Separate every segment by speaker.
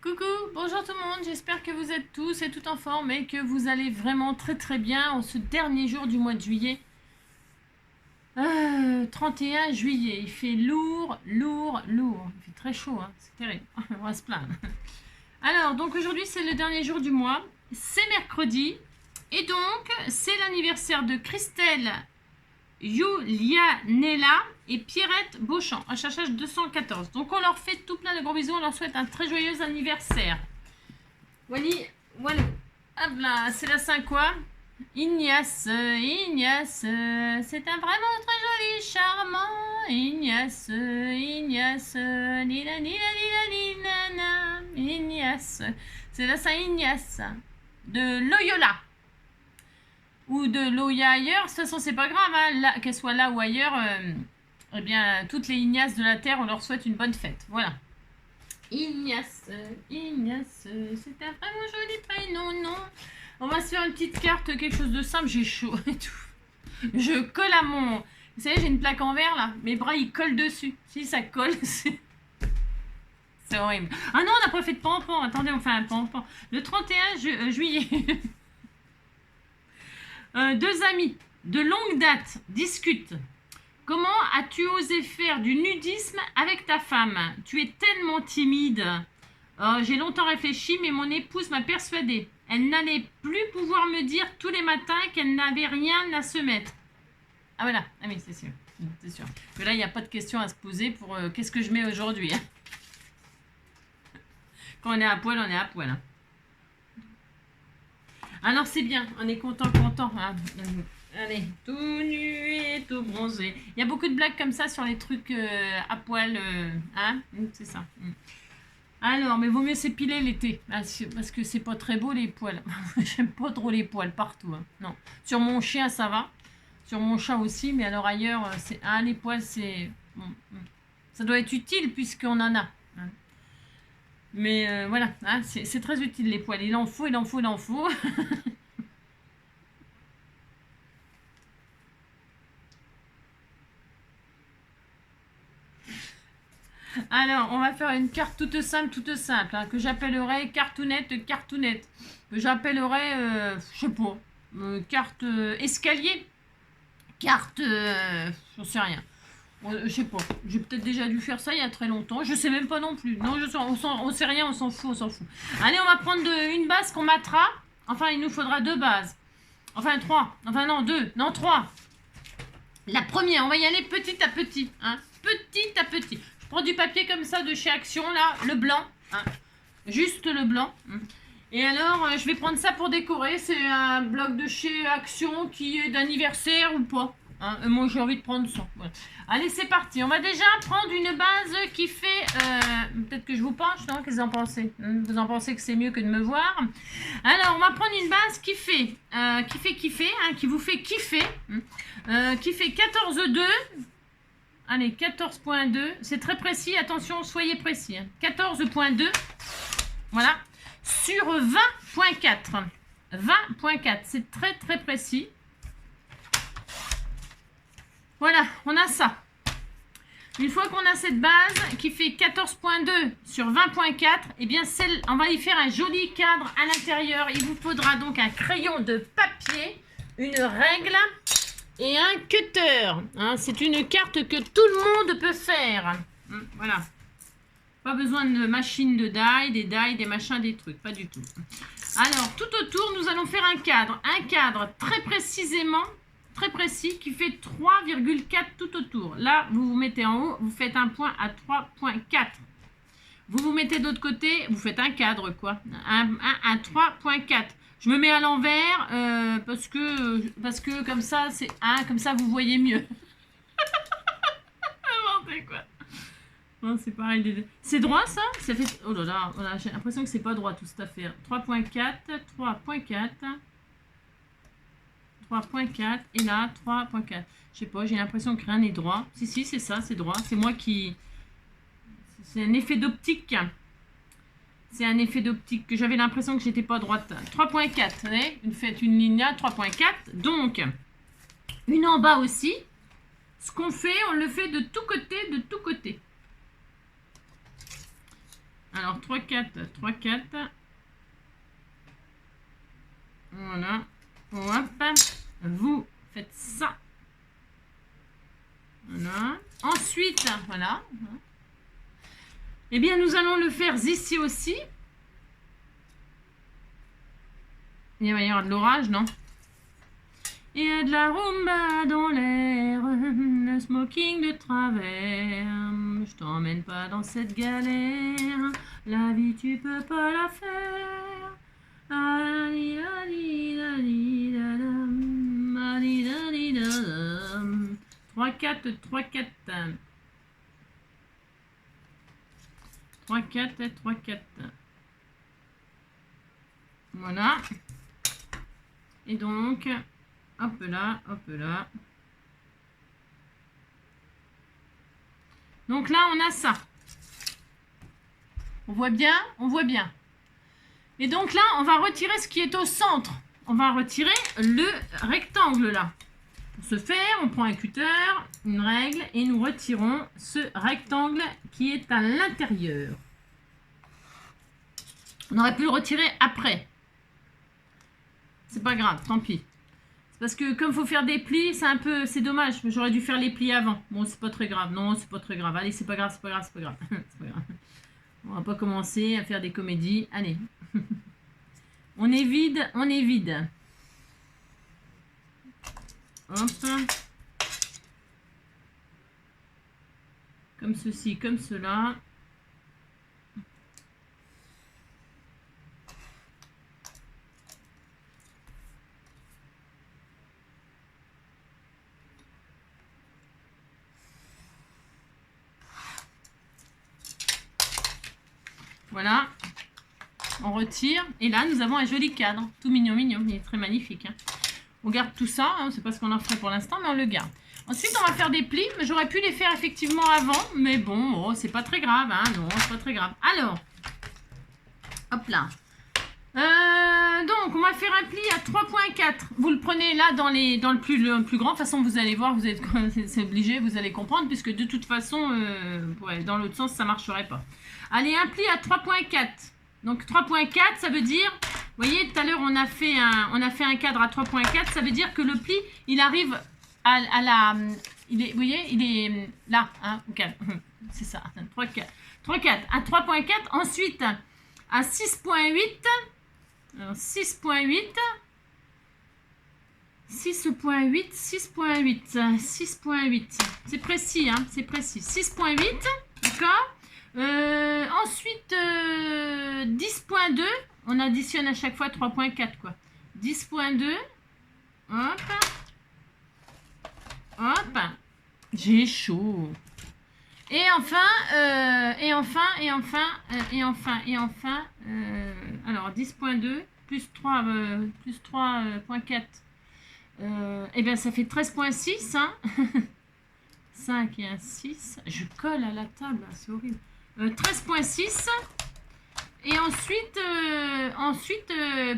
Speaker 1: Coucou, bonjour tout le monde, j'espère que vous êtes tous et toutes en forme et que vous allez vraiment très bien en ce dernier jour du mois de juillet. 31 juillet, il fait lourd. Il fait très chaud, hein, c'est terrible, on va se plaindre. Alors, donc aujourd'hui c'est le dernier jour du mois, c'est mercredi et donc c'est l'anniversaire de Christelle Julianella et Pierrette Beauchamp, un cherchage 214. Donc on leur fait tout plein de gros bisous, on leur souhaite un très joyeux anniversaire. Voilà, hop là, c'est la 5 quoi. Ignace, c'est un vraiment très joli, charmant. Ignace, Ignace, c'est la Saint Ignace de Loyola. Ou de Loya ailleurs, de toute façon c'est pas grave, hein, qu'elle soit là ou ailleurs, eh bien toutes les Ignaces de la Terre, on leur souhaite une bonne fête, voilà. Ignace, c'est un vraiment joli prénom, non. On va se faire une petite carte, quelque chose de simple, j'ai chaud et tout. Je colle à mon... Vous savez, j'ai une plaque en verre là, mes bras ils collent dessus. Si ça colle, c'est horrible. Ah non, on n'a pas fait de pampan, attendez, on fait un pampan. Le 31 juillet... deux amis de longue date discutent. Comment as-tu osé faire du nudisme avec ta femme? Tu es tellement timide. J'ai longtemps réfléchi, mais mon épouse m'a persuadée. Elle n'allait plus pouvoir me dire tous les matins qu'elle n'avait rien à se mettre. Ah voilà, ah oui, c'est sûr. C'est sûr. Que là, il n'y a pas de question à se poser pour qu'est-ce que je mets aujourd'hui. Hein. Quand on est à poil, on est à poil. Hein. Alors c'est bien, on est content. Hein. Allez, tout nu et tout bronzé. Il y a beaucoup de blagues comme ça sur les trucs à poil. Hein, c'est ça. Alors, mais vaut mieux s'épiler l'été. Parce que c'est pas très beau les poils. J'aime pas trop les poils partout. Hein. Non. Sur mon chien, ça va. Sur mon chat aussi. Mais alors ailleurs, les poils, c'est... Ça doit être utile puisqu'on en a. Hein. Mais voilà, hein, c'est très utile les poils. Il en faut. Alors, on va faire une carte toute simple, hein, que j'appellerai cartounette, que j'appellerai, je sais pas, carte escalier, carte, j'en sais rien. Je sais pas, j'ai peut-être déjà dû faire ça il y a très longtemps, je sais même pas non plus. Non, on sait rien, on s'en fout. Allez, on va prendre une base qu'on matera. Enfin, il nous faudra 2 bases. Enfin, 3. Enfin, non, 2. Non, 3. La première, on va y aller petit à petit. Hein. Petit à petit. Je prends du papier comme ça de chez Action, là, le blanc. Hein. Juste le blanc. Et alors, je vais prendre ça pour décorer. C'est un bloc de chez Action qui est d'anniversaire ou pas. Hein. Moi, j'ai envie de prendre ça. Voilà. Allez, c'est parti. On va déjà prendre une base qui fait... peut-être que je vous penche, non? Qu'est-ce que vous en pensez? Vous en pensez que c'est mieux que de me voir? Alors, on va prendre une base qui fait kiffer, hein, qui vous fait kiffer, qui fait 14,2. Allez, 14,2. C'est très précis. Attention, soyez précis. Hein. 14,2. Voilà. Sur 20,4. 20,4. C'est très précis. Voilà, on a ça. Une fois qu'on a cette base qui fait 14,2 sur 20,4, eh bien, on va y faire un joli cadre à l'intérieur. Il vous faudra donc un crayon de papier, une règle et un cutter. Hein, c'est une carte que tout le monde peut faire. Voilà. Pas besoin de machine de die, des machins, des trucs. Pas du tout. Alors, tout autour, nous allons faire un cadre. Un cadre très précisément... très précis qui fait 3,4 tout autour. Là, vous vous mettez en haut, vous faites un point à 3,4. Vous vous mettez de l'autre côté, vous faites un cadre, quoi. Un 3,4. Je me mets à l'envers parce que comme ça, comme ça, vous voyez mieux. Quoi. Non, c'est pareil. C'est droit, ça? Ça fait... Oh là là, voilà, j'ai l'impression que c'est pas droit tout cette affaire. 3,4, 3,4... 3,4 et là 3,4. Je sais pas, j'ai l'impression que rien n'est droit. Si, c'est ça, c'est droit. C'est moi qui... C'est un effet d'optique. C'est un effet d'optique que j'avais l'impression que j'étais pas droite. 3,4. Vous voyez, faites une ligne là, 3,4. Donc, une en bas aussi. Ce qu'on fait, on le fait de tout côté, Alors, 3, 4, 3, 4. Voilà. Hop. Vous faites ça. Voilà. Ensuite, voilà. Eh bien, nous allons le faire ici aussi. Il va y avoir de l'orage, non? Il y a de la rumba dans l'air, le smoking de travers. Je t'emmène pas dans cette galère, la vie tu peux pas la faire. 3, 4, 3, 4. 3, 4, 3, 4. Voilà. Et donc, hop là, hop là. Donc là, on a ça. On voit bien, on voit bien. Et donc là, on va retirer ce qui est au centre. On va retirer le rectangle là. Pour ce faire, on prend un cutter, une règle et nous retirons ce rectangle qui est à l'intérieur. On aurait pu le retirer après. C'est pas grave, tant pis. C'est parce que comme il faut faire des plis, c'est dommage. J'aurais dû faire les plis avant. Bon, c'est pas très grave. Non, c'est pas très grave. Allez, c'est pas grave, c'est pas grave, c'est pas grave. C'est pas grave. On va pas commencer à faire des comédies. Allez. On est vide, on est vide. Hop. Comme ceci, comme cela. Voilà. On retire. Et là, nous avons un joli cadre. Tout mignon, mignon. Il est très magnifique. Hein. On garde tout ça. Hein. C'est pas ce qu'on en ferait pour l'instant, mais on le garde. Ensuite, on va faire des plis. J'aurais pu les faire effectivement avant. Mais bon, oh, c'est pas très grave. Hein. Non, c'est pas très grave. Alors. Hop là. Donc, on va faire un pli à 3.4. Vous le prenez là dans le plus grand. De toute façon, vous allez voir, c'est obligé, vous allez comprendre, puisque de toute façon, ouais, dans l'autre sens, ça ne marcherait pas. Allez, un pli à 3.4. Donc, 3.4, ça veut dire, vous voyez, tout à l'heure, on a fait un cadre à 3.4. Ça veut dire que le pli, il arrive à la... vous voyez, il est là. Hein, okay. C'est ça, 3.4. 3.4 à 3.4. Ensuite, à 6.8. Alors, 6.8, 6.8, 6.8, 6.8. C'est précis, hein, c'est précis. 6.8, d'accord. Ensuite, 10.2, on additionne à chaque fois 3.4, quoi. 10.2, hop, hop, j'ai chaud. Et enfin, alors 10.2 plus 3.4, et bien ça fait 13.6, hein. 5 et un 6, je colle à la table, c'est horrible. 13.6, et ensuite,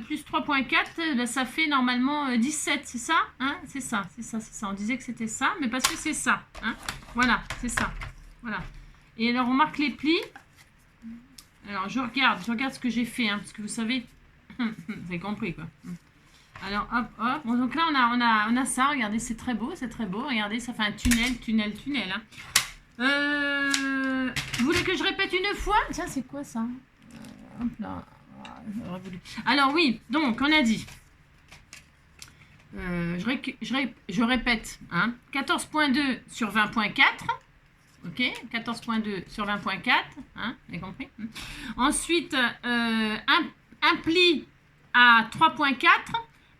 Speaker 1: plus 3.4, ben, ça fait normalement 17, c'est ça, hein, c'est ça, on disait que c'était ça, mais parce que c'est ça, hein, voilà, c'est ça. Voilà. Et alors, on marque les plis. Alors, je regarde ce que j'ai fait, hein, parce que vous savez, vous avez compris, quoi. Alors, hop, hop. Bon, donc là, on a ça. Regardez, c'est très beau, c'est très beau. Regardez, ça fait un tunnel. Hein. Vous voulez que je répète une fois? Tiens, c'est quoi ça? Hop là. Alors, oui, donc, on a dit. Je répète, hein, 14.2 sur 20.4. Ok, 14.2 sur 20.4, hein, vous avez compris. Ensuite, un pli à 3.4,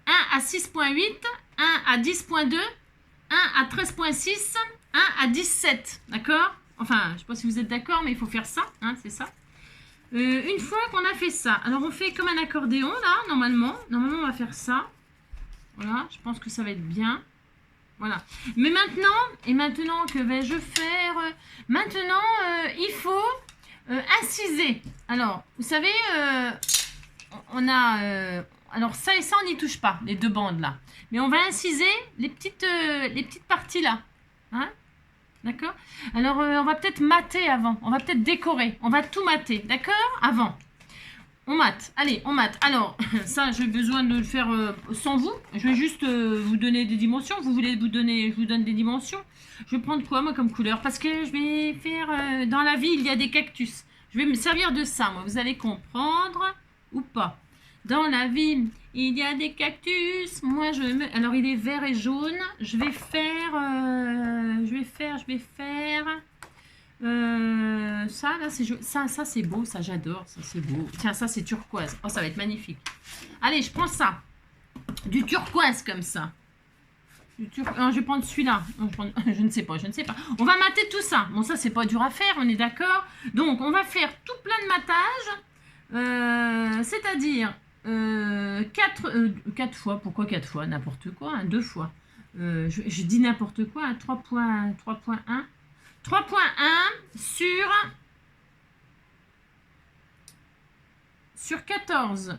Speaker 1: un à 6.8, un à 10.2, un à 13.6, un à 17, d'accord? Enfin, je ne sais pas si vous êtes d'accord, mais il faut faire ça, hein, c'est ça. Une fois qu'on a fait ça, alors on fait comme un accordéon, là, normalement. Normalement, on va faire ça. Voilà, je pense que ça va être bien. Voilà. Mais maintenant que vais-je faire? Maintenant, il faut inciser. Alors, vous savez, on a... alors, ça et ça, on n'y touche pas, les deux bandes là. Mais on va inciser les petites parties là. Hein? D'accord? Alors, on va peut-être mater avant. On va peut-être décorer. On va tout mater. D'accord? Avant. On mate. Allez, on mate. Alors, ça, j'ai besoin de le faire sans vous. Je vais juste vous donner des dimensions. Vous voulez vous donner, je vous donne des dimensions. Je vais prendre quoi, moi, comme couleur? Parce que je vais faire... dans la vie, il y a des cactus. Je vais me servir de ça, moi. Vous allez comprendre ou pas. Dans la vie, il y a des cactus. Moi, je me... Alors, il est vert et jaune. Je vais faire... ça, là, c'est ça c'est beau. Ça, j'adore. Ça, c'est beau. Tiens, ça, c'est turquoise. Oh, ça va être magnifique. Allez, je prends ça. Du turquoise, comme ça. Non, je vais prendre celui-là. Je ne sais pas, je ne sais pas. On va mater tout ça. Bon, ça, c'est pas dur à faire, on est d'accord. Donc, on va faire tout plein de matage. C'est-à-dire 4 fois. Pourquoi 4 fois? N'importe quoi, hein, 2 fois. Je dis n'importe quoi, hein, 3.1. 3.1 sur 14.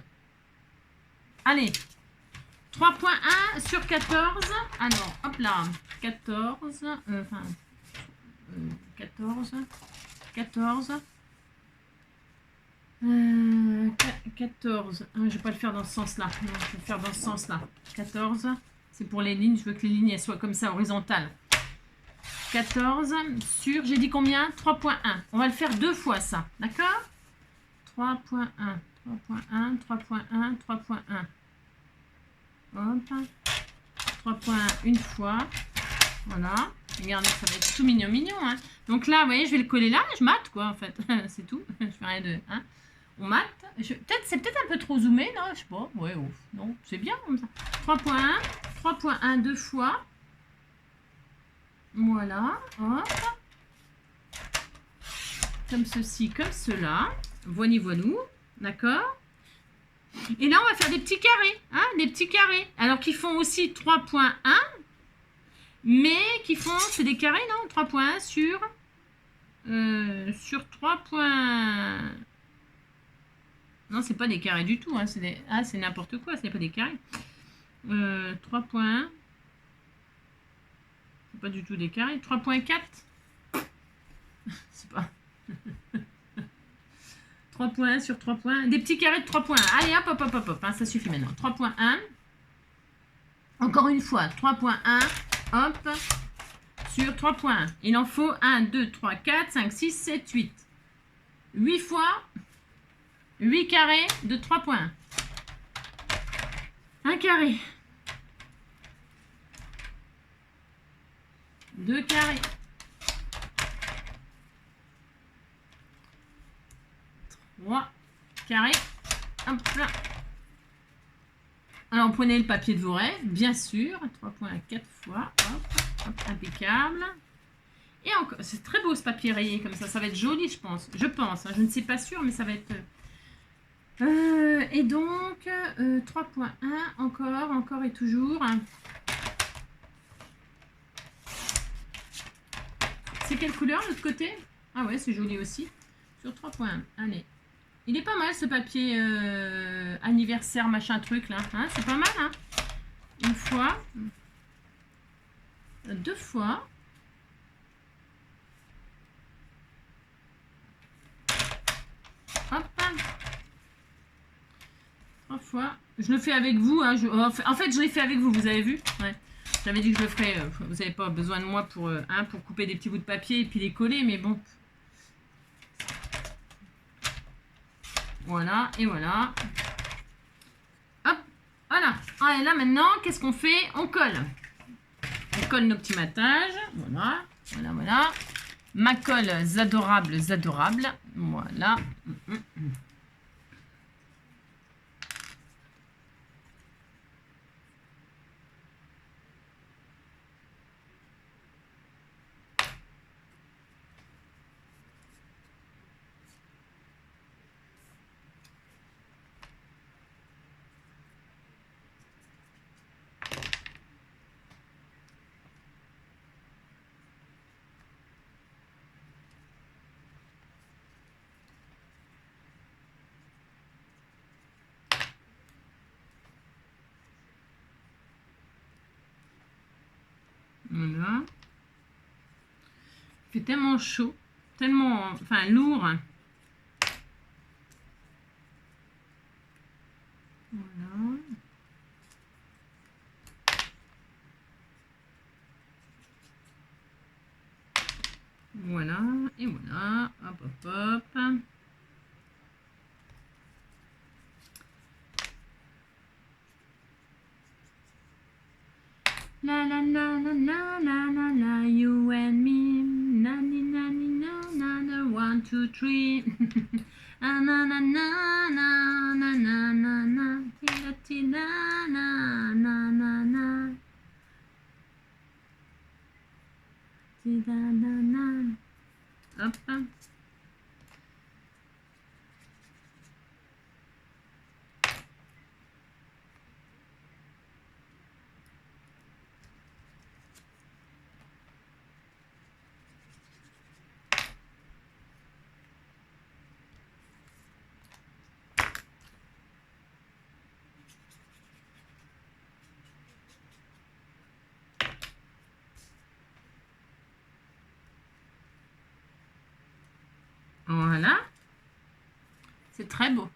Speaker 1: Allez, 3.1 sur 14. Alors, hop là, 14. 14. 14. 14. Je ne vais pas le faire dans ce sens-là. Je vais le faire dans ce sens-là. 14. C'est pour les lignes. Je veux que les lignes elles soient comme ça, horizontales. 14 sur, j'ai dit combien? 3.1. On va le faire 2 fois ça, d'accord? 3.1, 3.1, 3.1, 3.1. Hop. 3.1 une fois. Voilà. Regardez, ça va être tout mignon, mignon. Hein. Donc là, vous voyez, je vais le coller là. Je mate, quoi, en fait. C'est tout. Je fais rien de... Hein. On mate. C'est peut-être un peu trop zoomé, non? Je sais pas. Ouais, ouf. Non, c'est bien comme ça. 3.1. 3.1 2 fois. Voilà, hop. Comme ceci, comme cela. Voilou, d'accord. Et là, on va faire des petits carrés, hein, des petits carrés. Alors qu'ils font aussi 3.1, mais qui font, c'est des carrés, non? 3.1 sur 3. Non, c'est pas des carrés du tout, hein, c'est n'importe quoi, c'est pas des carrés. 3.1. Pas du tout des carrés. 3.4. C'est pas. 3.1 sur 3.1. Des petits carrés de 3.1. Allez, hop, hop, hop, hop, hop. Hein, ça suffit maintenant. 3.1. Encore une fois. 3.1. Hop. Sur 3.1. Il en faut 1, 2, 3, 4, 5, 6, 7, 8. 8 fois 8 carrés de 3.1. Un carré. 2 carrés. 3 carrés. Hop là. Alors, prenez le papier de vos rêves, bien sûr. 3.4 fois. Hop, hop, impeccable. Et encore, c'est très beau ce papier rayé comme ça. Ça va être joli, je pense. Je pense. Hein, je ne suis pas sûre, mais ça va être... et donc, 3.1, encore et toujours. C'est quelle couleur l'autre côté? Ah ouais, c'est joli aussi. Sur 3.1. Allez. Il est pas mal ce papier anniversaire machin truc là. Hein, c'est pas mal, hein? Une fois. 2 fois. Hop. 3 fois. Je le fais avec vous. Hein, en fait, je l'ai fait avec vous, vous avez vu? Ouais. J'avais dit que je le ferais. Vous n'avez pas besoin de moi pour couper des petits bouts de papier et puis les coller, mais bon. Voilà, et voilà. Hop, voilà. Ah, et là, maintenant, qu'est-ce qu'on fait? On colle. On colle nos petits matages. Voilà, voilà, voilà. Ma colle adorables, adorables. Voilà. Voilà. fait tellement chaud, tellement, enfin, lourd. Voilà. Voilà, et voilà, hop, hop, hop. La la la la la la la la, you and me, na ni na ni na na na, 1, 2, 3. Na na na na na na na na na, ti ti na na na na na, ti da na na. Hop. Voilà. C'est très beau.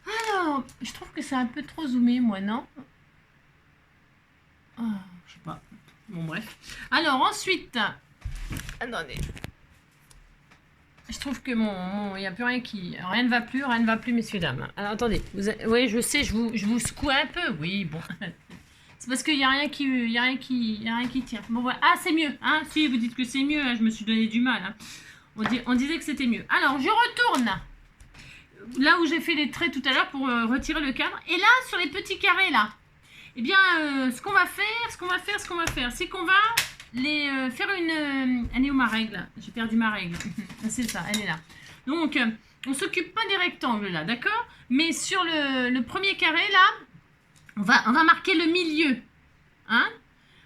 Speaker 1: Alors, je trouve que c'est un peu trop zoomé, moi, non? Oh, je sais pas. Bon, bref. Alors, ensuite... Attendez. Je trouve que il n'y a plus rien qui... Rien ne va plus, messieurs, dames. Alors, attendez. Oui, je sais, je vous secoue un peu. Oui, bon. C'est parce qu'il n'y a rien qui tient. Bon, voilà. Ah, c'est mieux. Hein, si, vous dites que c'est mieux. Hein, je me suis donné du mal. Hein. On disait que c'était mieux. Alors, je retourne là où j'ai fait les traits tout à l'heure pour retirer le cadre. Et là, sur les petits carrés, là, eh bien, ce qu'on va faire, c'est qu'on va les faire une... elle est où ma règle? J'ai perdu ma règle. C'est ça, elle est là. Donc, on ne s'occupe pas des rectangles, là, d'accord? Mais sur le premier carré, là, on va marquer le milieu. Hein?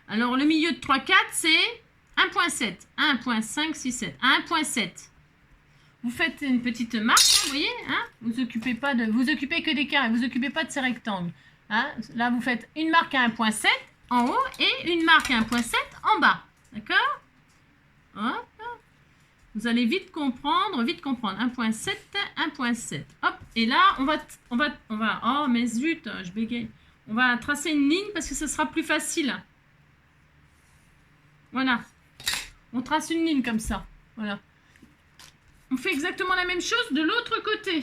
Speaker 1: Alors, le milieu de 3, 4, c'est 1.7. 1.5, 6, 7. 1.7. Vous faites une petite marque, hein, vous voyez, hein, vous occupez que des carrés, vous occupez pas de ces rectangles. Hein. Là, vous faites une marque à 1.7 en haut et une marque à 1.7 en bas. D'accord? Vous allez vite comprendre. 1.7, 1.7. Hop, et là, on va, oh, mais zut, je bégaye. On va tracer une ligne parce que ce sera plus facile. Voilà. On trace une ligne comme ça. Voilà. On fait exactement la même chose de l'autre côté.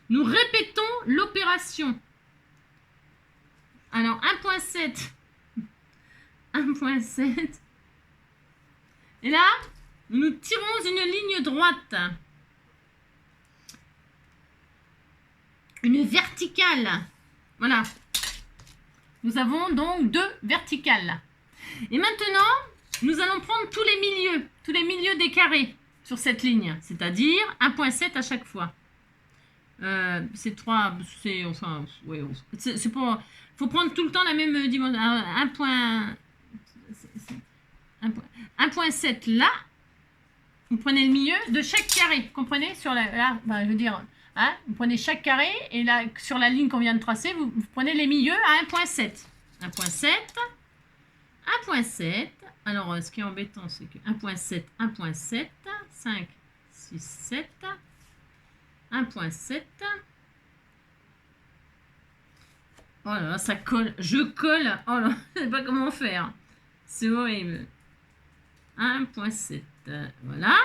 Speaker 1: Nous répétons l'opération. Alors, 1.7. 1.7. Et là, nous tirons une ligne droite. Une verticale. Voilà. Nous avons donc 2 verticales. Et maintenant, nous allons prendre tous les milieux des carrés sur cette ligne, c'est-à-dire 1.7 à chaque fois. C'est 3, c'est enfin, ouais, c'est pour, faut prendre tout le temps la même dimension. 1.7 là, vous prenez le milieu de chaque carré, comprenez? Sur là, ben, je veux dire, hein, vous prenez chaque carré et là, sur la ligne qu'on vient de tracer, vous prenez les milieux à 1.7. 1.7, 1.7. Alors, ce qui est embêtant, c'est que 1.7, 1.7, 5, 6, 7, 1.7. Oh là là, ça colle. Je colle. Oh là, je ne sais pas comment faire. C'est horrible. 1.7. Voilà.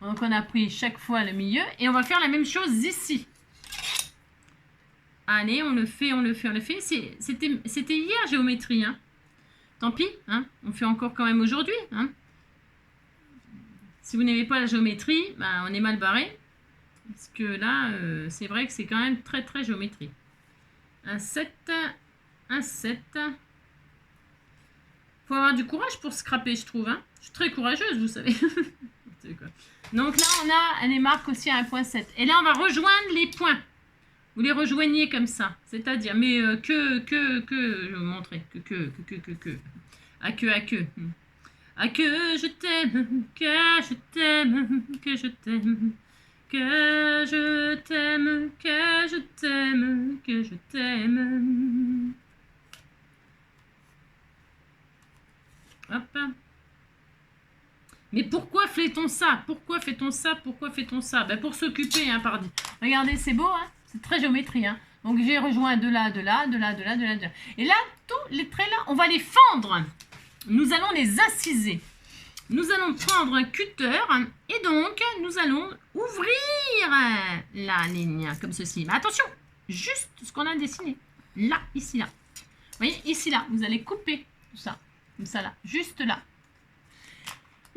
Speaker 1: Donc, on a pris chaque fois le milieu. Et on va faire la même chose ici. Allez, on le fait. C'était hier, géométrie, hein. Tant pis, hein, on fait encore quand même aujourd'hui. Hein. Si vous n'aimez pas la géométrie, bah, on est mal barré. Parce que là, c'est vrai que c'est quand même très très géométrie. Un 7, un 7. Faut avoir du courage pour scraper, je trouve. Hein. Je suis très courageuse, vous savez. Donc là, on a les marques aussi à 1.7. Et là, on va rejoindre les points. Vous les rejoignez comme ça. C'est-à-dire, mais je vais vous montrer. À que. À que je t'aime, que je t'aime, que je t'aime, que je t'aime, que je t'aime, que je t'aime. Hop. Mais pourquoi fait-on ça? Pourquoi fait-on ça? Pourquoi fait-on ça? Ben pour s'occuper, hein, pardi. Regardez, c'est beau, hein? C'est très géométrie, hein? Donc j'ai rejoint de là, de là, de là, de là, de là, de là. Et là, tous les traits là, on va les fendre. Nous allons les inciser. Nous allons prendre un cutter et donc nous allons ouvrir la ligne comme ceci. Mais attention, juste ce qu'on a dessiné. Là, ici, là. Vous voyez, ici, là, vous allez couper tout ça. Comme ça, là. Juste là.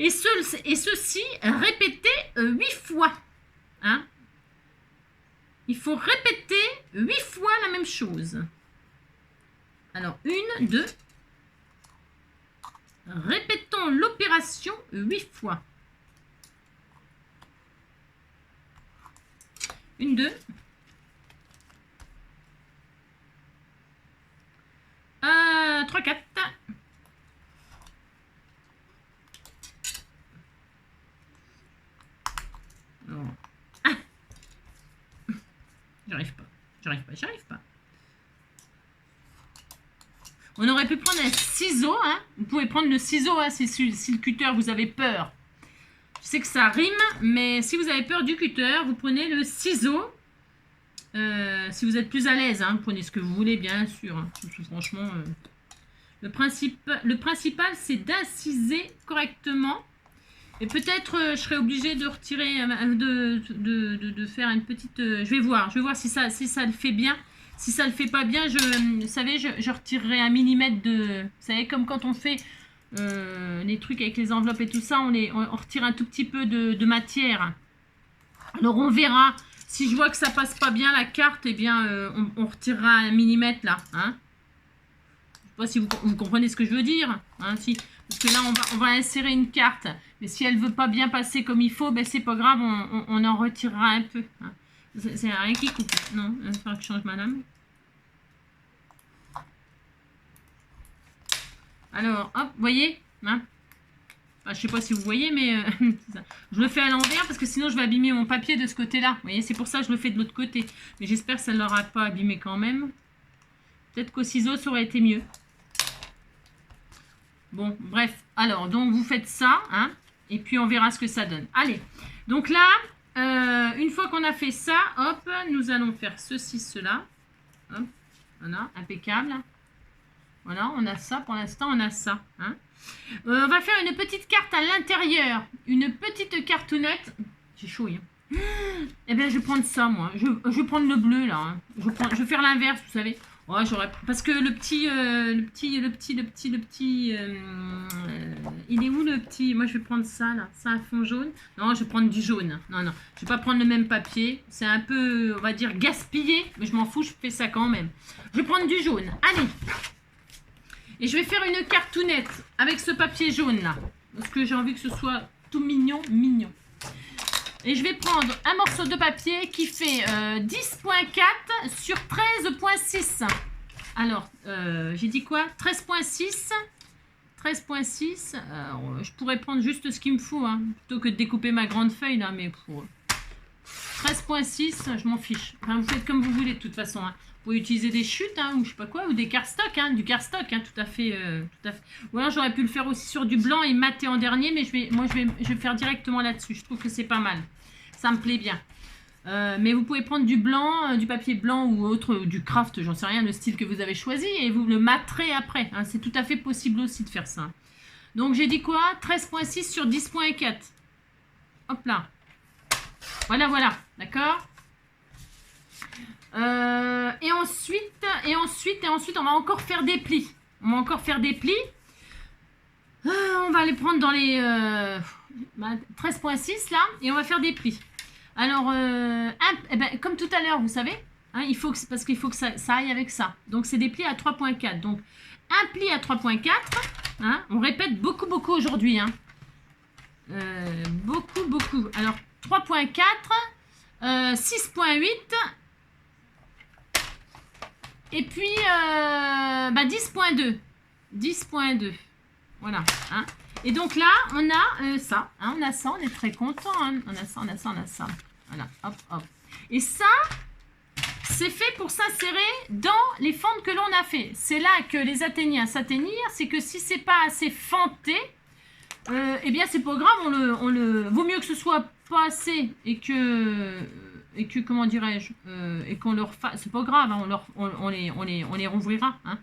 Speaker 1: Et ceci, répétez 8 fois. Hein? Il faut répéter 8 fois la même chose. Alors, 1, 2. Répétons l'opération 8 fois. 1, 2. 3, 4. Ah. J'arrive pas. On aurait pu prendre un ciseau, hein. Vous pouvez prendre le ciseau, hein, si le cutter, vous avez peur. Je sais que ça rime, mais si vous avez peur du cutter, vous prenez le ciseau. Si vous êtes plus à l'aise, hein, prenez ce que vous voulez, bien sûr. Hein. Franchement, le principal, c'est d'inciser correctement. Et peut-être je serai obligée de retirer, de faire une petite... je vais voir si ça le fait bien. Si ça le fait pas bien, vous savez, je retirerai 1 millimètre de... Vous savez, comme quand on fait les trucs avec les enveloppes et tout ça, on retire un tout petit peu de matière. Alors on verra. Si je vois que ça passe pas bien la carte, eh bien on retirera 1 millimètre là. Hein. Je sais pas si vous comprenez ce que je veux dire. Hein, si, parce que là on va insérer une carte. Mais si elle veut pas bien passer comme il faut, ben c'est pas grave, on en retirera un peu. Hein. C'est rien qui coupe. Non, il va falloir que je change ma lame. Alors, hop, vous voyez hein, enfin, je sais pas si vous voyez, mais je le fais à l'envers parce que sinon je vais abîmer mon papier de ce côté-là. Vous voyez, c'est pour ça que je le fais de l'autre côté. Mais j'espère que ça ne l'aura pas abîmé quand même. Peut-être qu'au ciseau, ça aurait été mieux. Bon, bref. Alors, donc vous faites ça, hein, et puis on verra ce que ça donne. Allez, donc là... une fois qu'on a fait ça, hop, nous allons faire ceci, cela. Hop, voilà, impeccable. Voilà, on a ça, pour l'instant, on a ça. Hein. On va faire une petite carte à l'intérieur. Une petite cartonnette. J'ai chaud, hein. Eh bien, je vais prendre ça, moi. Je vais prendre le bleu, là. Hein. Je vais faire l'inverse, vous savez. Ouais, parce que le petit, il est où le petit? Moi, je vais prendre ça, là. C'est un fond jaune. Non, je vais prendre du jaune. Non, non, je vais pas prendre le même papier. C'est un peu, on va dire, gaspillé. Mais je m'en fous, je fais ça quand même. Je vais prendre du jaune. Allez. Et je vais faire une cartoonette avec ce papier jaune, là. Parce que j'ai envie que ce soit tout mignon, mignon. Et je vais prendre un morceau de papier qui fait 10.4 sur 13.6. Alors, j'ai dit quoi? 13.6. 13.6. Je pourrais prendre juste ce qu'il me faut, hein, plutôt que de découper ma grande feuille, là. Mais pour 13.6, je m'en fiche. Enfin, vous faites comme vous voulez, de toute façon. Hein. Vous pouvez utiliser des chutes, hein, ou je sais pas quoi, ou des cardstock, hein, du cardstock, hein, tout à fait. Ou alors j'aurais pu le faire aussi sur du blanc et mater en dernier, mais je vais faire directement là-dessus. Je trouve que c'est pas mal. Ça me plaît bien. Mais vous pouvez prendre du blanc, du papier blanc ou autre, ou du craft, j'en sais rien, le style que vous avez choisi, et vous le materez après. Hein, c'est tout à fait possible aussi de faire ça. Donc j'ai dit quoi? 13.6 sur 10.4. Hop là. Voilà, voilà. D'accord? Et ensuite, on va encore faire des plis. On va encore faire des plis. On va les prendre dans les 13.6 là, et on va faire des plis. Alors, eh ben, comme tout à l'heure, vous savez, hein, parce qu'il faut que ça aille avec ça. Donc, c'est des plis à 3.4. Donc, un pli à 3.4. Hein, on répète beaucoup, beaucoup aujourd'hui. Hein. Beaucoup, beaucoup. Alors, 3.4, 6.8. Et puis, 10.2. 10.2. Voilà. Hein. Et donc là, on a ça. Hein, on a ça, on est très content. Hein. On a ça, on a ça, on a ça. Voilà, hop, hop. Et ça, c'est fait pour s'insérer dans les fentes que l'on a fait. C'est là que les Athéniens s'atteignirent. C'est que si c'est pas assez fenté, Eh bien, c'est pas grave, vaut mieux que ce soit pas assez et que comment dirais-je, et qu'on leur fasse, c'est pas grave, hein, on les rouvrira. Hein.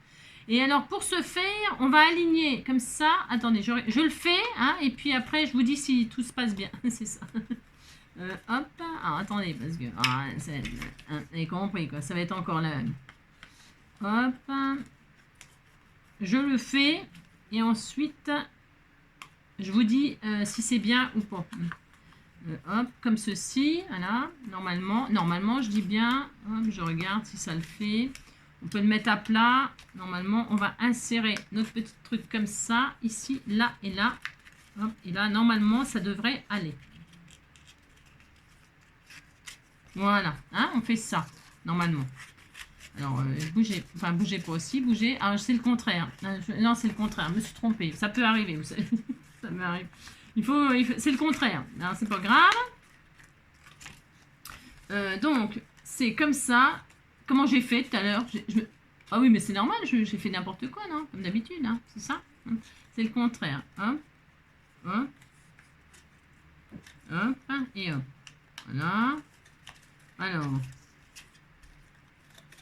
Speaker 1: Et alors, pour ce faire, on va aligner comme ça. Attendez, je le fais, hein, et puis après, je vous dis si tout se passe bien. C'est ça. Hop, alors attendez, parce que vous avez compris, quoi, ça va être encore la même. Hop, je le fais, et ensuite, je vous dis si c'est bien ou pas. Hop, comme ceci, voilà, normalement, je dis bien, hop, je regarde si ça le fait. On peut le mettre à plat. Normalement, on va insérer notre petit truc comme ça, ici, là et là. Hop, et là, normalement, ça devrait aller. Voilà, hein, on fait ça, normalement. Alors, bougez pas aussi, bougez. Alors, c'est le contraire. Non, c'est le contraire, je me suis trompée. Ça peut arriver, vous savez. Ça m'arrive. C'est le contraire. Alors, c'est pas grave. Donc, c'est comme ça. Comment j'ai fait tout à l'heure? Ah oui, mais c'est normal, j'ai fait n'importe quoi, non? Comme d'habitude, hein, c'est ça? C'est le contraire. Hop, hop, hop, et hop. Voilà. Alors.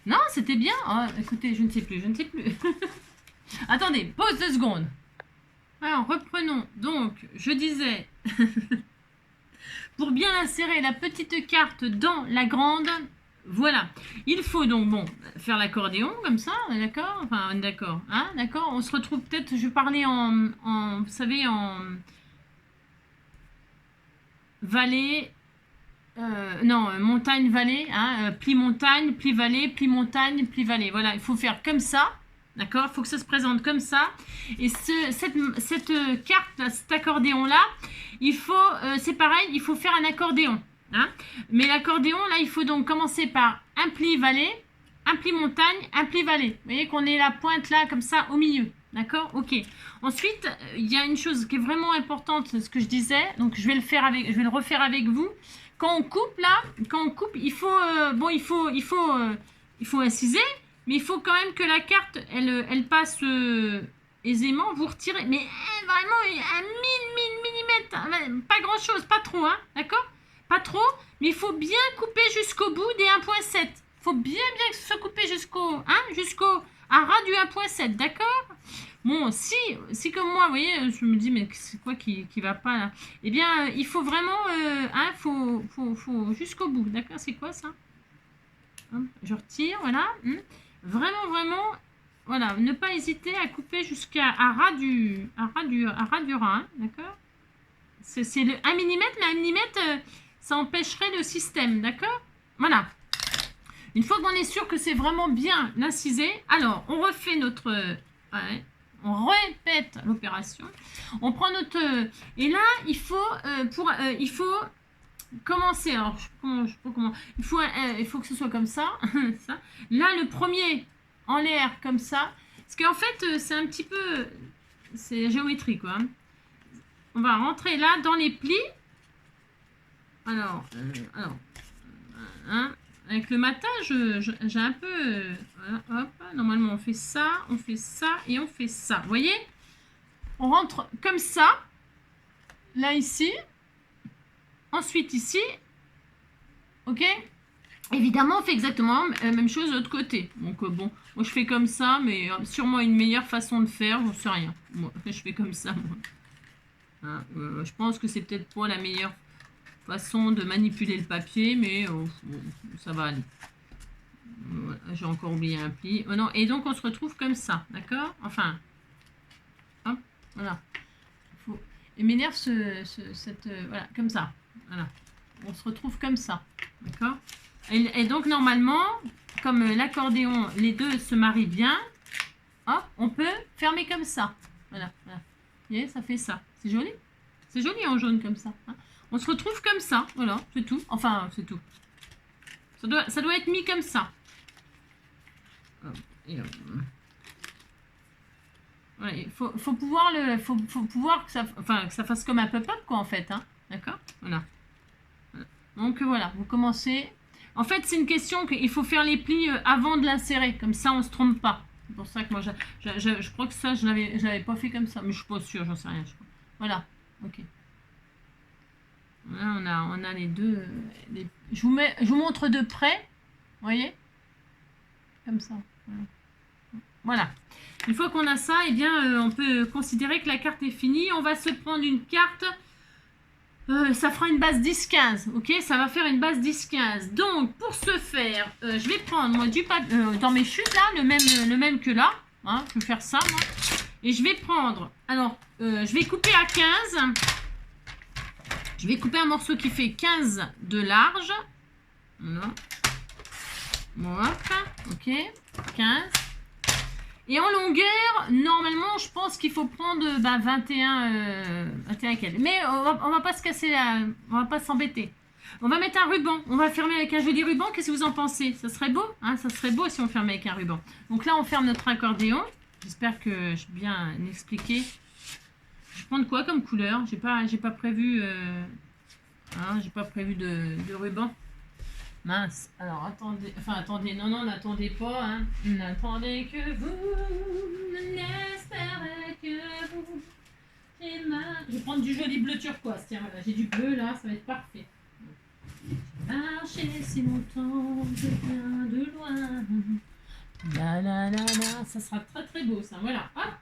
Speaker 1: Non, c'était bien. Oh, écoutez, je ne sais plus. Attendez, pause 2 secondes. Alors, reprenons. Donc, je disais, pour bien insérer la petite carte dans la grande, voilà. Il faut donc, bon, faire l'accordéon, comme ça, on est d'accord? Enfin, on est d'accord. Hein, d'accord? On se retrouve peut-être, je parlais vous savez, en vallée, non, montagne-vallée, hein, pli-montagne, pli-vallée, pli-montagne, pli-vallée. Voilà, il faut faire comme ça. D'accord, il faut que ça se présente comme ça. Et cette carte, là, cet accordéon-là, c'est pareil, il faut faire un accordéon. Hein. Mais l'accordéon, là, il faut donc commencer par un pli-vallée, un pli-montagne, un pli-vallée. Vous voyez qu'on est la pointe là, comme ça, au milieu. D'accord? Ok. Ensuite, il y a une chose qui est vraiment importante, ce que je disais. Donc, je vais le refaire avec vous. Quand on coupe, là, il faut, il faut inciser. Mais il faut quand même que la carte, elle passe aisément. Vous retirez, mais vraiment un millimètre, pas grand chose, pas trop, hein, d'accord? Pas trop, mais il faut bien couper jusqu'au bout des 1.7. Il faut bien que ce soit coupé jusqu'au à ras du 1.7, d'accord? Bon, si comme moi, vous voyez, je me dis, mais c'est quoi qui va pas là? Eh bien, il faut vraiment, faut jusqu'au bout, d'accord? C'est quoi ça? Je retire, voilà. Vraiment, voilà, ne pas hésiter à couper jusqu'à ras du ras, hein, d'accord? C'est le 1 mm, mais 1 mm, ça empêcherait le système, d'accord? Voilà. Une fois qu'on est sûr que c'est vraiment bien incisé, alors on refait on répète l'opération. On prend notre et là il faut commencer. Alors je sais pas comment. Il faut que ce soit comme ça, ça. Là le premier en l'air comme ça, parce qu'en fait c'est un petit peu, c'est géométrie quoi. On va rentrer là dans les plis. Alors, hein, avec le matin, j'ai un peu, voilà, hop, normalement on fait ça et on fait ça. Vous voyez? On rentre comme ça, là ici, ensuite ici, ok? Évidemment, on fait exactement la même chose de l'autre côté. Donc bon, moi je fais comme ça, mais sûrement une meilleure façon de faire, j'en sais rien. Moi, je fais comme ça, moi. Hein, je pense que c'est peut-être pas la meilleure façon de manipuler le papier, mais ça va aller. Voilà, j'ai encore oublié un pli. Oh non, et donc on se retrouve comme ça, d'accord? Enfin, hop, voilà. Il m'énerve voilà, comme ça. Voilà. On se retrouve comme ça, d'accord? Et donc normalement, comme l'accordéon, les deux se marient bien, hop, on peut fermer comme ça. Voilà, voilà. Vous voyez, ça fait ça. C'est joli. C'est joli en jaune comme ça. Hein. On se retrouve comme ça. Voilà, c'est tout. Enfin, c'est tout. Ça doit être mis comme ça. Ouais, il faut pouvoir que ça fasse comme un pop-up quoi en fait. Hein. D'accord? Voilà. Donc voilà, vous commencez. En fait, c'est une question qu'il faut faire les plis avant de l'insérer. Comme ça, on ne se trompe pas. C'est pour ça que moi, je crois que ça, je l'avais pas fait comme ça. Mais je suis pas sûre, j'en sais rien. Voilà. Ok. Là, on a les deux. Je vous montre de près. Vous voyez? Comme ça. Voilà. Une fois qu'on a ça, eh bien, on peut considérer que la carte est finie. On va se prendre une carte. Ça fera une base 10-15. Ok? Ça va faire une base 10-15. Donc, pour ce faire, je vais prendre, moi, du papier. Dans mes chutes, là, le même que là. Hein, je vais faire ça, moi. Et je vais prendre. Alors, je vais couper à 15. Je vais couper un morceau qui fait 15 de large. Voilà. Voilà. Ok. 15. Et en longueur, normalement, je pense qu'il faut prendre 21 quelques. Mais on va pas se casser on va pas s'embêter. On va mettre un ruban. On va fermer avec un joli ruban. Qu'est-ce que vous en pensez? Ça serait beau, hein? Ça serait beau si on fermait avec un ruban. Donc là, on ferme notre accordéon. J'espère que j'ai bien expliqué. Je vais prendre quoi comme couleur? J'ai pas prévu. J'ai pas prévu de ruban. Mince. Alors attendez. Non, n'attendez pas. Hein. N'attendez que vous. N'espérez que vous. Je vais prendre du joli bleu turquoise. Tiens, voilà, j'ai du bleu là, ça va être parfait. J'ai marché si longtemps, je viens de loin. La, ça sera très très beau ça. Voilà. Hop.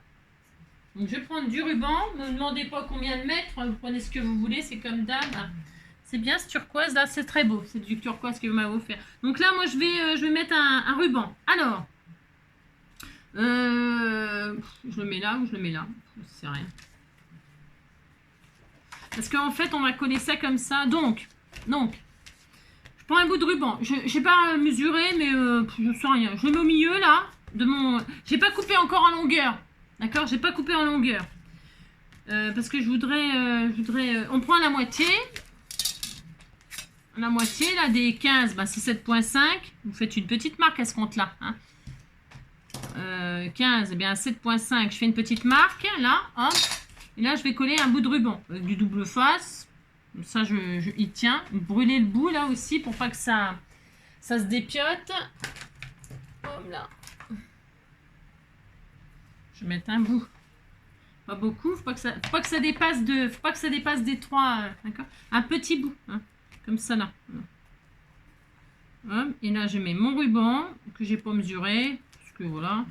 Speaker 1: Donc je vais prendre du ruban. Ne me demandez pas combien de mètres. Vous prenez ce que vous voulez, c'est comme d'hab. C'est bien ce turquoise là, c'est très beau. C'est du turquoise que vous m'avez offert. Donc là, moi je vais mettre un ruban. Alors, je le mets là ou je le mets là? Je sais rien. Parce qu'en fait, on va coller ça comme ça. Donc, je prends un bout de ruban. Je n'ai pas mesuré, mais je sais rien. Je le mets au milieu là de mon. J'ai pas coupé encore en longueur. D'accord? J'ai pas coupé en longueur. Parce que je voudrais. On prend la moitié. La moitié là des 15, c'est 7,5. Vous faites une petite marque à ce compte-là. Hein. 15, eh bien 7,5. Je fais une petite marque là. Hop. Et là, je vais coller un bout de ruban avec du double face. Comme ça, il tient. Brûler le bout là aussi pour pas que ça se dépiote. Hop là. Je vais mettre un bout. Pas beaucoup. Faut pas que ça dépasse des 3. D'accord. Un petit bout. Hein. Comme ça là. Hop. Et là, je mets mon ruban que j'ai pas mesuré. Parce que voilà.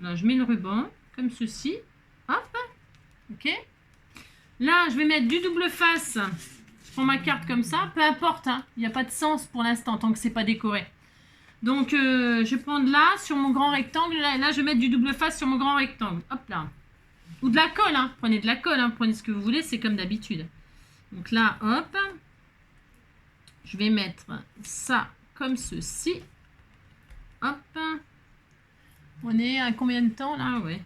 Speaker 1: Là, je mets le ruban comme ceci. Hop. Ok. Là, je vais mettre du double face. Je prends ma carte comme ça. Peu importe. Hein. Il n'y a pas de sens pour l'instant tant que c'est pas décoré. Donc, je vais prendre là sur mon grand rectangle. Là, je vais mettre du double face sur mon grand rectangle. Hop là. Ou de la colle. Hein. Prenez de la colle. Hein. Prenez ce que vous voulez. C'est comme d'habitude. Donc là, hop. Je vais mettre ça comme ceci. Hop. On est à combien de temps là? Ouais.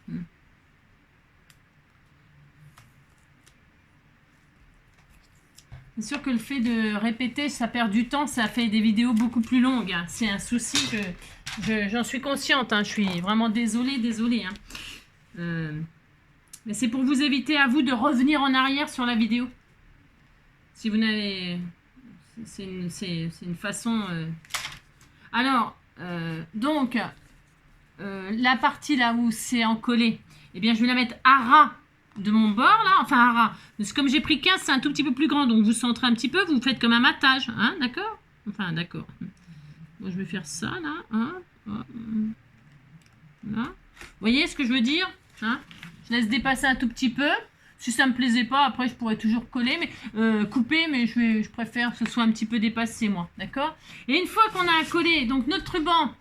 Speaker 1: C'est sûr que le fait de répéter, ça perd du temps, ça fait des vidéos beaucoup plus longues. Hein. C'est un souci que j'en suis consciente. Hein. Je suis vraiment désolée. Hein. Mais c'est pour vous éviter à vous de revenir en arrière sur la vidéo. Si vous n'avez... C'est une façon... Alors, donc, la partie là où c'est encollé, eh bien, je vais la mettre à ras de mon bord là, enfin à ras. Comme j'ai pris 15, c'est un tout petit peu plus grand, donc vous centrez un petit peu, vous faites comme un matage, hein, d'accord? Enfin, d'accord. Moi, je vais faire ça là, hein, là. Vous voyez ce que je veux dire, hein? Je laisse dépasser un tout petit peu. Si ça me plaisait pas, après je pourrais toujours coller, mais couper, mais je préfère que ce soit un petit peu dépassé, moi, d'accord? Et une fois qu'on a collé donc notre ruban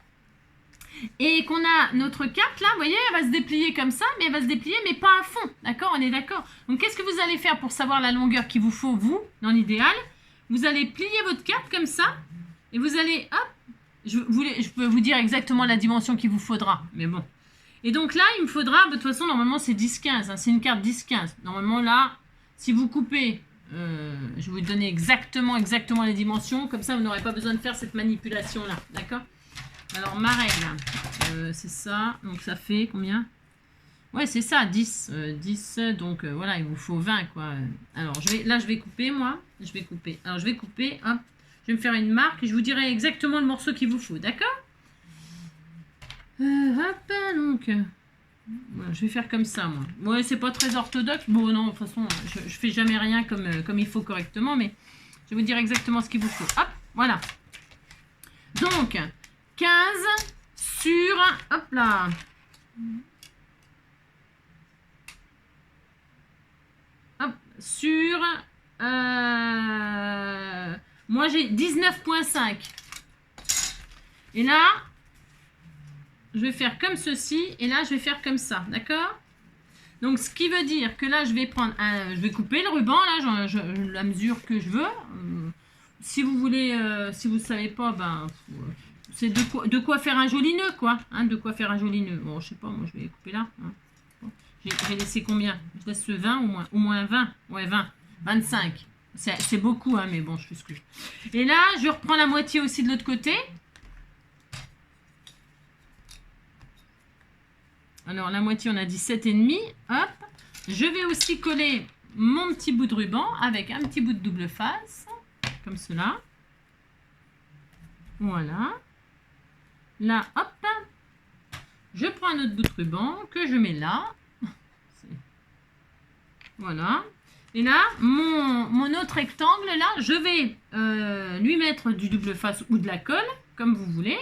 Speaker 1: et qu'on a notre carte là, vous voyez, elle va se déplier comme ça, mais elle va se déplier, mais pas à fond, d'accord? On est d'accord? Donc qu'est-ce que vous allez faire pour savoir la longueur qu'il vous faut, vous, dans l'idéal? Vous allez plier votre carte comme ça, et vous allez, hop, je peux vous dire exactement la dimension qu'il vous faudra, mais bon. Et donc là, il me faudra, de toute façon, normalement, c'est 10-15. Hein, c'est une carte 10-15. Normalement, là, si vous coupez, je vais vous donner exactement les dimensions. Comme ça, vous n'aurez pas besoin de faire cette manipulation-là. D'accord? Alors, ma règle, c'est ça. Donc, ça fait combien? Ouais, c'est ça, 10. 10, donc voilà, il vous faut 20, quoi. Alors, je vais couper, moi. Je vais couper. Alors, je vais couper, hop. Je vais me faire une marque et je vous dirai exactement le morceau qu'il vous faut. D'accord? Hop, donc, Voilà, je vais faire comme ça, moi. Ouais, c'est pas très orthodoxe. Bon, non, de toute façon, je fais jamais rien comme il faut correctement, mais je vais vous dire exactement ce qu'il vous faut. Hop, voilà. Donc, 15 sur... Hop là. Hop, sur... moi, j'ai 19,5. Et là, je vais faire comme ceci. Et là, je vais faire comme ça. D'accord? Donc, ce qui veut dire que là, je vais prendre je vais couper le ruban. Là, la mesure que je veux. Si vous voulez, si vous ne savez pas, ben... c'est de quoi faire un joli nœud, quoi. Hein, de quoi faire un joli nœud. Bon, je sais pas, moi, je vais couper là. Hein. Bon, j'ai laissé combien? Je laisse 20 au moins 20. Ouais, 20. 25. C'est beaucoup, hein, mais bon, je fais ce que je veux. Et là, je reprends la moitié aussi de l'autre côté. Alors, la moitié, on a dit 7,5. Hop. Je vais aussi coller mon petit bout de ruban avec un petit bout de double face. Comme cela. Voilà. Là, hop. Je prends un autre bout de ruban que je mets là. Voilà. Et là, mon autre rectangle, là, je vais lui mettre du double face ou de la colle, comme vous voulez.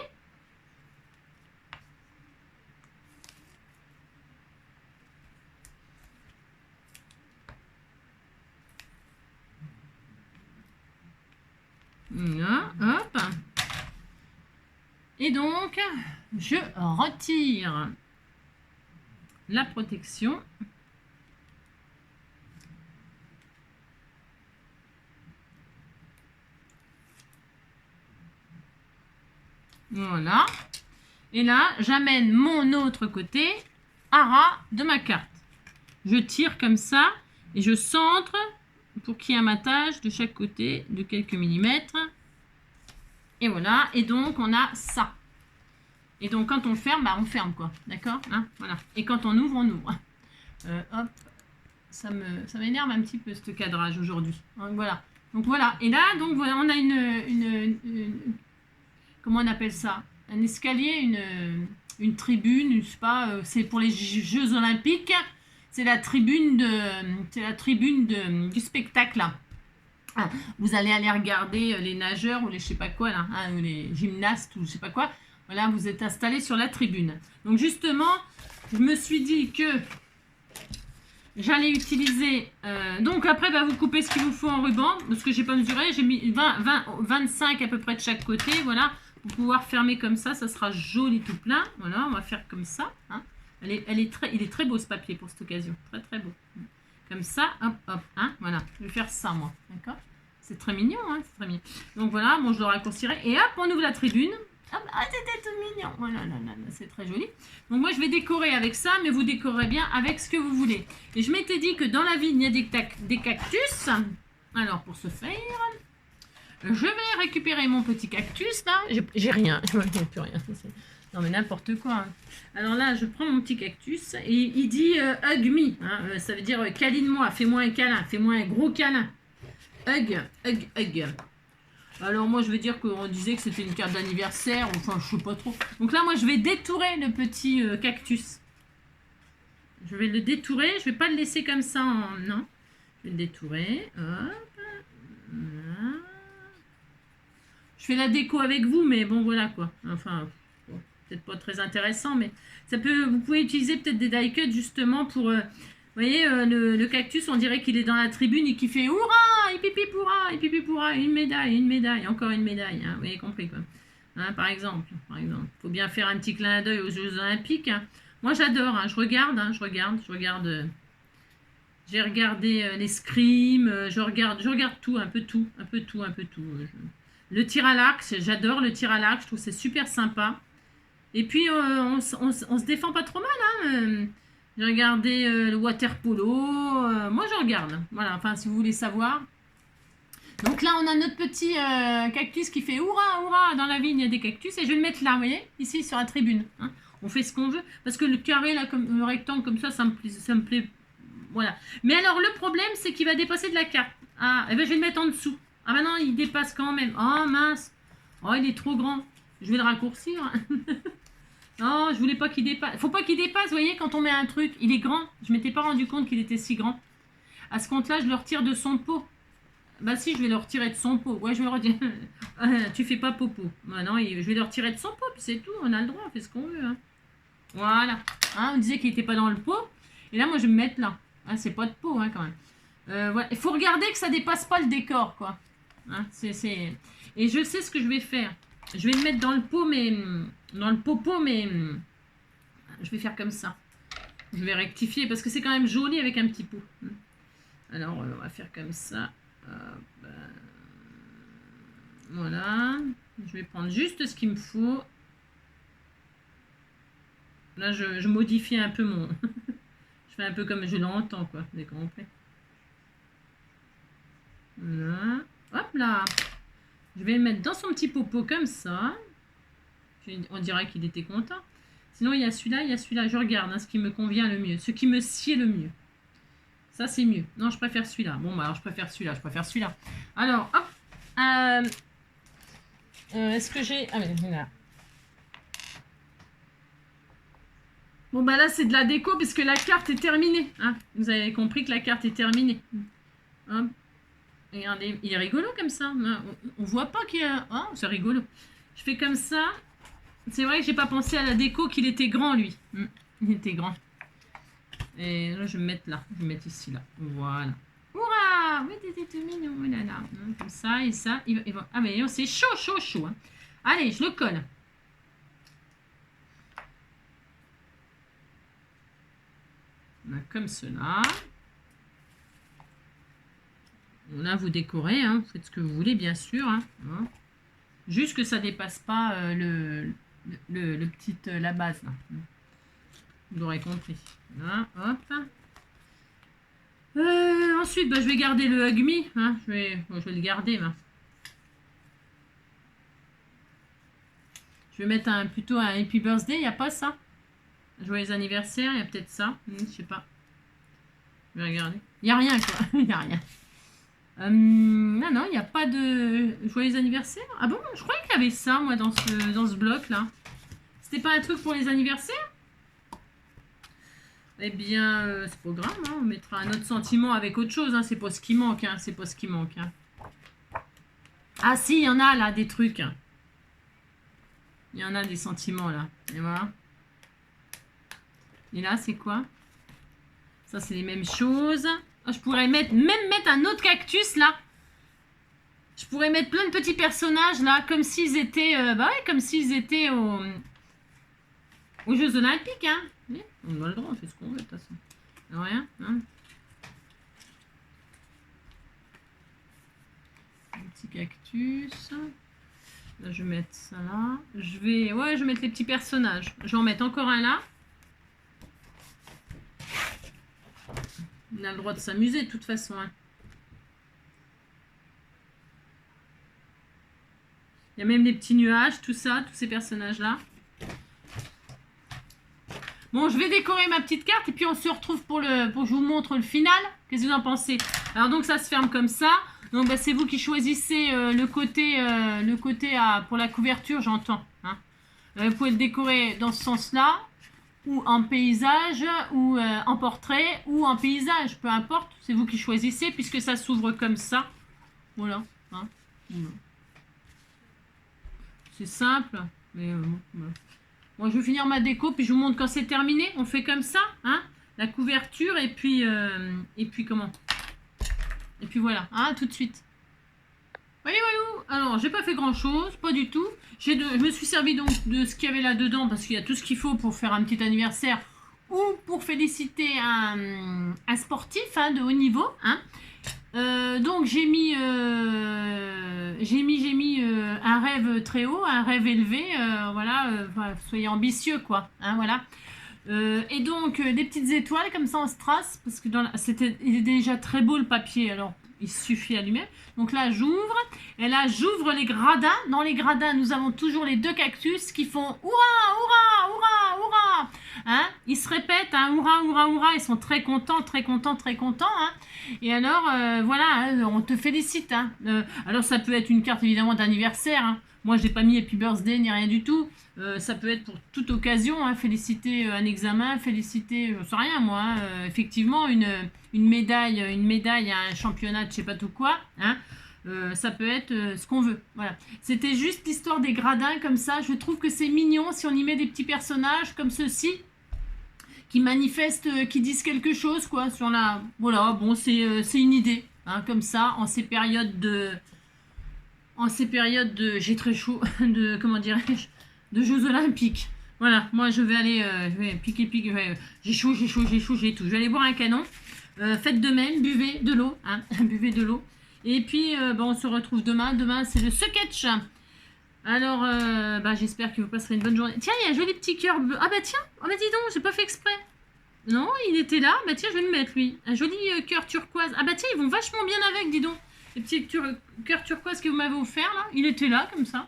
Speaker 1: Là, hop. Et donc, je retire la protection. Voilà. Et là, j'amène mon autre côté à ras de ma carte. Je tire comme ça et je centre pour qu'il y ait un matage de chaque côté de quelques millimètres. Et voilà. Et donc, on a ça. Et donc, quand on ferme, bah, on ferme, quoi. D'accord, hein, voilà. Et quand on ouvre, on ouvre. Hop. Ça m'énerve un petit peu, ce cadrage, aujourd'hui. Donc, voilà. Donc, voilà. Et là, donc, voilà, on a comment on appelle ça? Un escalier, une tribune, je sais pas, c'est pour les Jeux Olympiques. C'est la tribune du spectacle, là. Ah, vous allez aller regarder les nageurs ou les je sais pas quoi, là, hein, ou les gymnastes ou je sais pas quoi. Voilà, vous êtes installé sur la tribune. Donc, justement, je me suis dit que j'allais utiliser... donc, après, bah, vous coupez ce qu'il vous faut en ruban, parce que j'ai pas mesuré. J'ai mis 25 à peu près de chaque côté, voilà. Pour pouvoir fermer comme ça sera joli tout plein. Voilà, on va faire comme ça. Hein. Il est très beau ce papier pour cette occasion. Très très beau. Comme ça, hop, hop. Hein, voilà, je vais faire ça moi. D'accord? C'est très mignon, hein, c'est très mignon. Donc voilà, bon, je le raccourcirai. Et hop, on ouvre la tribune. Hop, ah, c'était tout mignon. Voilà, c'est très joli. Donc moi, je vais décorer avec ça, mais vous décorez bien avec ce que vous voulez. Et je m'étais dit que dans la vie, il y a des cactus. Alors, pour ce faire... je vais récupérer mon petit cactus, là. J'ai rien. Je n'ai plus rien. Non, mais n'importe quoi. Hein. Alors là, je prends mon petit cactus et il dit hug me. Hein, ça veut dire câline-moi, fais-moi un câlin, fais-moi un gros câlin. Hug, hug, hug. Alors moi, je vais dire qu'on disait que c'était une carte d'anniversaire. Enfin, je sais pas trop. Donc là, moi, je vais détourer le petit cactus. Je vais le détourer. Je vais pas le laisser comme ça. Non. Je vais le détourer. Hop. Voilà. Je fais la déco avec vous, mais bon, voilà quoi. Enfin, bon, peut-être pas très intéressant, mais vous pouvez utiliser peut-être des die cuts justement pour... vous voyez, le cactus, on dirait qu'il est dans la tribune et qu'il fait hurrah, et pipi pourra, une médaille, encore une médaille. Hein, vous avez compris quoi. Hein, par exemple. Faut bien faire un petit clin d'œil aux Jeux Olympiques. Hein. Moi, j'adore. Hein, je regarde. J'ai regardé l'escrime. Je regarde tout, un peu tout. Le tir à l'arc, j'adore le tir à l'arc, je trouve c'est super sympa. Et puis, on se défend pas trop mal. Hein. J'ai regardé le water polo. Moi, je regarde. Voilà, enfin, si vous voulez savoir. Donc là, on a notre petit cactus qui fait hurrah, hurrah. Dans la vigne, il y a des cactus. Et je vais le mettre là, vous voyez, ici, sur la tribune. Hein. On fait ce qu'on veut. Parce que le carré, là, comme le rectangle, comme ça me plaît. Voilà. Mais alors, le problème, c'est qu'il va dépasser de la carte. Ah, et ben, je vais le mettre en dessous. Ah bah non, il dépasse quand même. Oh mince. Oh, il est trop grand. Je vais le raccourcir. Non, je voulais pas qu'il dépasse. Faut pas qu'il dépasse, vous voyez, quand on met un truc, il est grand. Je m'étais pas rendu compte qu'il était si grand. À ce compte-là, je le retire de son pot. Bah si, je vais le retirer de son pot. Ouais, je vais le retirer. Tu fais pas popo. Bah non, je vais le retirer de son pot, puis c'est tout. On a le droit, on fait ce qu'on veut. Hein. Voilà. Hein, on disait qu'il était pas dans le pot. Et là, moi, je vais me mettre là. Hein, c'est pas de pot, hein, quand même. Voilà. Il faut regarder que ça dépasse pas le décor, quoi. Hein, Et je sais ce que je vais faire. Je vais le mettre dans le pot, mais... Dans le popo, mais... Je vais faire comme ça. Je vais rectifier, parce que c'est quand même joli avec un petit pot. Alors, on va faire comme ça. Voilà. Je vais prendre juste ce qu'il me faut. Là, je modifie un peu mon... je fais un peu comme je l'entends, quoi. Vous avez compris. Voilà. Hop là. Je vais le mettre dans son petit popo comme ça. On dirait qu'il était content. Sinon, il y a celui-là, il y a celui-là. Je regarde hein, ce qui me convient le mieux. Ce qui me sied le mieux. Ça, c'est mieux. Non, je préfère celui-là. Bon, bah, alors, je préfère celui-là. Je préfère celui-là. Alors, hop. Est-ce que j'ai... Ah, mais là. Bon, bah là, c'est de la déco parce que la carte est terminée. Hein. Vous avez compris que la carte est terminée. Hop. Regardez, il est rigolo comme ça. On voit pas qu'il y a... Oh, c'est rigolo. Je fais comme ça. C'est vrai que j'ai pas pensé à la déco qu'il était grand, lui. Il était grand. Et là, je vais me mettre là. Je vais me mettre ici, là. Voilà. Hurrah! Oui, t'étais tout mignon. Oh là là. Comme ça et ça. Il va... Ah, mais c'est chaud, chaud, chaud. Hein. Allez, je le colle. Comme cela. Là, vous décorez. Hein. Vous faites ce que vous voulez, bien sûr. Hein. Juste que ça dépasse pas le petit, la base. Là. Vous l'aurez compris. Là, hop. Ensuite, bah, je vais garder le Hug Me. Hein. Je vais le garder. Hein. Je vais mettre plutôt un Happy Birthday. Il n'y a pas ça. Joyeux anniversaire. Il y a peut-être ça. Je sais pas. Je vais regarder. Il n'y a rien, quoi. Il n'y a rien. Non, il n'y a pas de joyeux anniversaire. Ah bon, je croyais qu'il y avait ça, moi, dans ce bloc-là. C'était pas un truc pour les anniversaires? Eh bien, c'est pas grave, hein, on mettra un autre sentiment avec autre chose. Hein, c'est pas ce qui manque, hein, c'est pas ce qui manque. Hein. Ah si, il y en a là, des trucs. Il y en a des sentiments là. Et voilà. Et là, c'est quoi? Ça, c'est les mêmes choses. Je pourrais même mettre un autre cactus là. Je pourrais mettre plein de petits personnages là, comme s'ils étaient, comme s'ils étaient aux Jeux Olympiques. Hein. Oui, on a le droit, on fait ce qu'on veut de toute façon. Rien. Hein. Un petit cactus. Là, je vais mettre ça là. Je vais mettre les petits personnages. Je vais en mettre encore un là. On a le droit de s'amuser de toute façon. Hein. Il y a même des petits nuages, tout ça, tous ces personnages-là. Bon, je vais décorer ma petite carte et puis on se retrouve pour que je vous montre le final. Qu'est-ce que vous en pensez? Alors donc ça se ferme comme ça. Donc bah, c'est vous qui choisissez le côté pour la couverture, j'entends. Hein. Vous pouvez le décorer dans ce sens-là. Ou en paysage, ou en portrait, ou en paysage, peu importe, c'est vous qui choisissez, puisque ça s'ouvre comme ça. Voilà. Hein. Voilà. C'est simple, mais voilà. Bon, je vais finir ma déco, puis je vous montre quand c'est terminé. On fait comme ça, hein, la couverture, et puis comment? Et puis voilà, hein, tout de suite. Voyez, alors, j'ai pas fait grand-chose, pas du tout. Je me suis servi donc de ce qu'il y avait là-dedans, parce qu'il y a tout ce qu'il faut pour faire un petit anniversaire ou pour féliciter un sportif hein, de haut niveau. Hein. Donc, j'ai mis un rêve très haut, un rêve élevé. Voilà, soyez ambitieux, quoi. Hein, voilà. Et donc, des petites étoiles comme ça en strass, parce que il est déjà très beau le papier, alors il suffit à lui-même. Donc là, j'ouvre. Et là, j'ouvre les gradins. Dans les gradins, nous avons toujours les deux cactus qui font « Hurrah, hurrah, hurrah, hurrah !» hein, ils se répètent, hein, hurrah, hurrah, hurrah, ils sont très contents, très contents, très contents, hein. Et alors, voilà, hein, on te félicite, hein. Alors, ça peut être une carte, évidemment, d'anniversaire, hein. Moi, j'ai pas mis Happy Birthday ni rien du tout. Ça peut être pour toute occasion, hein, féliciter un examen, féliciter, je sais rien, moi, hein, effectivement, une médaille à un championnat de je sais pas tout quoi, hein. Ça peut être ce qu'on veut. Voilà. C'était juste l'histoire des gradins comme ça. Je trouve que c'est mignon si on y met des petits personnages comme ceux-ci qui manifestent, qui disent quelque chose, quoi, sur la... Voilà, bon, c'est une idée, hein, comme ça, en ces périodes de... J'ai très chaud, de... Comment dirais-je, de Jeux Olympiques. Voilà, moi je vais aller... je vais piquer, j'ai chaud, j'ai tout. Je vais aller boire un canon. Faites de même, buvez de l'eau, hein, buvez de l'eau. Et puis, on se retrouve demain. Demain, c'est le sketch. Alors, j'espère que vous passerez une bonne journée. Tiens, il y a un joli petit cœur bleu. Ah bah tiens, oh bah dis donc, j'ai pas fait exprès. Non, il était là. Bah tiens, je vais le mettre, lui. Un joli cœur turquoise. Ah bah tiens, ils vont vachement bien avec, dis donc. Les petits cœurs turquoise que vous m'avez offert, là. Il était là, comme ça.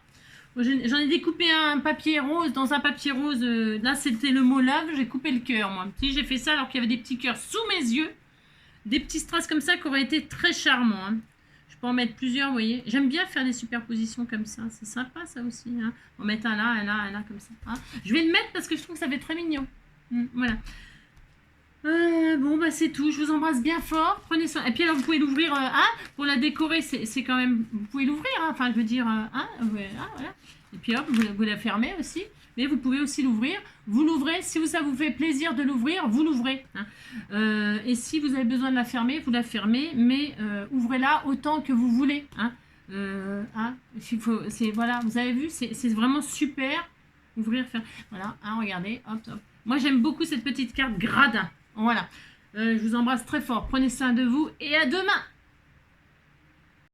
Speaker 1: J'en ai découpé un papier rose. Dans un papier rose, là, c'était le mot love. J'ai coupé le cœur, moi. J'ai fait ça alors qu'il y avait des petits cœurs sous mes yeux. Des petits strass comme ça qui auraient été très charmants, hein. Je peux en mettre plusieurs, vous voyez. J'aime bien faire des superpositions comme ça. C'est sympa, ça aussi, hein. On va mettre un là, comme ça, hein. Je vais le mettre parce que je trouve que ça fait très mignon. Voilà. Bon, bah c'est tout. Je vous embrasse bien fort. Prenez soin. Et puis alors, vous pouvez l'ouvrir, hein, pour la décorer. C'est quand même... Vous pouvez l'ouvrir, hein. Enfin, je veux dire, hein, voilà. Et puis hop, vous la fermez aussi. Mais vous pouvez aussi l'ouvrir. Vous l'ouvrez. Si ça vous fait plaisir de l'ouvrir, vous l'ouvrez, hein. Et si vous avez besoin de la fermer, vous la fermez. Mais ouvrez-la autant que vous voulez, hein. Voilà, vous avez vu, c'est vraiment super. Ouvrir, faire... Voilà, hein, regardez, hop, hop. Moi, j'aime beaucoup cette petite carte gradin. Voilà. Je vous embrasse très fort. Prenez soin de vous et à demain.